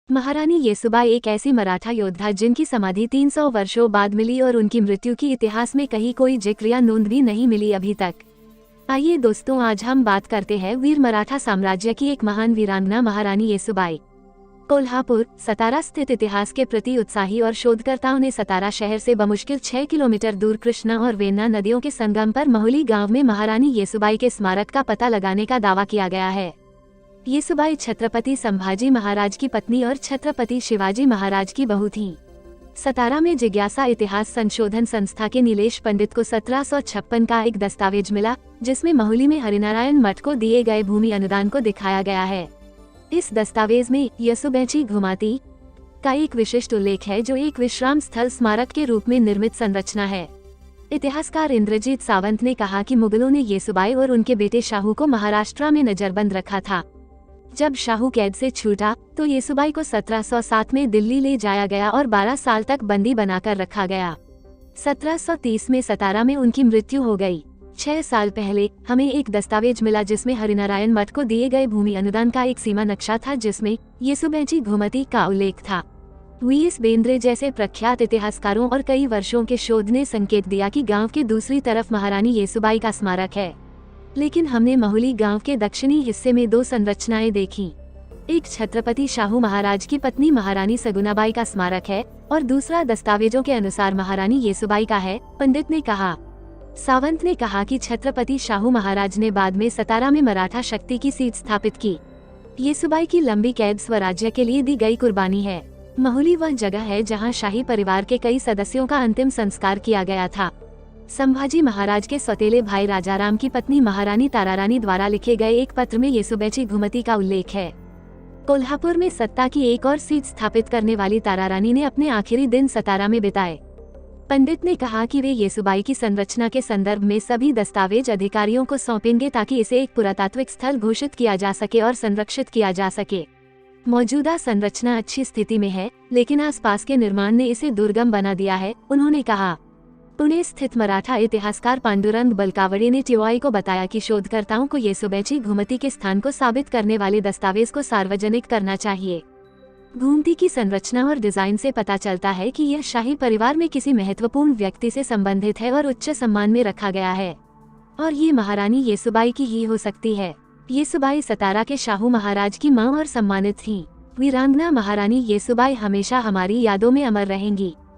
महारानी येसुबाई एक ऐसी मराठा योद्धा जिनकी समाधि 300 वर्षों बाद मिली और उनकी मृत्यु की इतिहास में कहीं कोई जिक्र या नोंद भी नहीं मिली अभी तक। आइए दोस्तों, आज हम बात करते हैं वीर मराठा साम्राज्य की एक महान वीरांगना महारानी येसुबाई। कोल्हापुर, सतारा स्थित इतिहास के प्रति उत्साही और शोधकर्ताओं ने सतारा शहर से बमुश्किल 6 किलोमीटर दूर कृष्णा और वेन्ना नदियों के संगम पर महुली गांव में महारानी येसुबाई के स्मारक का पता लगाने का दावा किया गया है। येसुबाई छत्रपति संभाजी महाराज की पत्नी और छत्रपति शिवाजी महाराज की बहू थीं। सतारा में जिज्ञासा इतिहास संशोधन संस्था के नीलेश पंडित को 1756 का एक दस्तावेज मिला, जिसमें महुली में हरिनारायण मठ को दिए गए भूमि अनुदान को दिखाया गया है। इस दस्तावेज में येसुबैची घुमाती का एक विशिष्ट उल्लेख है, जो एक विश्राम स्थल स्मारक के रूप में निर्मित संरचना है। इतिहासकार इंद्रजीत सावंत ने कहा कि मुगलों ने येसुबाई और उनके बेटे शाहू को महाराष्ट्र में नजरबंद रखा था। जब शाहू कैद से छूटा तो येसुबाई को 1707 में दिल्ली ले जाया गया और 12 साल तक बंदी बनाकर रखा गया। 1730 में सतारा में उनकी मृत्यु हो गई। 6 साल पहले हमें एक दस्तावेज मिला जिसमें हरिनारायण मठ को दिए गए भूमि अनुदान का एक सीमा नक्शा था, जिसमें येसुबैची घुमती का उल्लेख था। वी.एस. बेंद्रे जैसे प्रख्यात इतिहासकारों और कई वर्षों के शोध ने संकेत दिया कि गांव के दूसरी तरफ महारानी येसुबाई का स्मारक है, लेकिन हमने महुली गांव के दक्षिणी हिस्से में 2 संरचनाएं देखी। एक छत्रपति शाहू महाराज की पत्नी महारानी सगुनाबाई का स्मारक है और दूसरा दस्तावेजों के अनुसार महारानी येसुबाई का है, पंडित ने कहा। सावंत ने कहा कि छत्रपति शाहू महाराज ने बाद में सतारा में मराठा शक्ति की सीट स्थापित की। येसुबाई की लंबी कैद स्वराज्य के लिए दी गई कुर्बानी है। महुली वह जगह है जहां शाही परिवार के कई सदस्यों का अंतिम संस्कार किया गया था। संभाजी महाराज के सौतेले भाई राजाराम की पत्नी महारानी तारारानी द्वारा लिखे गए एक पत्र में येसुबैची घुमती का उल्लेख है। कोल्हापुर में सत्ता की एक और सीट स्थापित करने वाली तारारानी ने अपने आखिरी दिन सतारा में बिताए। पंडित ने कहा कि वे येसुबाई की संरचना के संदर्भ में सभी दस्तावेज अधिकारियों को सौंपेंगे ताकि इसे एक पुरातात्विक स्थल घोषित किया जा सके और संरक्षित किया जा सके। मौजूदा संरचना अच्छी स्थिति में है, लेकिन आसपास के निर्माण ने इसे दुर्गम बना दिया है, उन्होंने कहा। पुणे स्थित मराठा इतिहासकार पांडुरंग बलकावड़े ने टीओआई को बताया कि शोधकर्ताओं को येसुबैची घुमती के स्थान को साबित करने वाले दस्तावेज को सार्वजनिक करना चाहिए। घुमती की संरचना और डिजाइन से पता चलता है कि यह शाही परिवार में किसी महत्वपूर्ण व्यक्ति से संबंधित है और उच्च सम्मान में रखा गया है, और ये महारानी येसुबाई की ही हो सकती है। येसुबाई सतारा के शाहू महाराज की मां और सम्मानित थी। वीरांगना महारानी येसुबाई हमेशा हमारी यादों में अमर रहेंगी।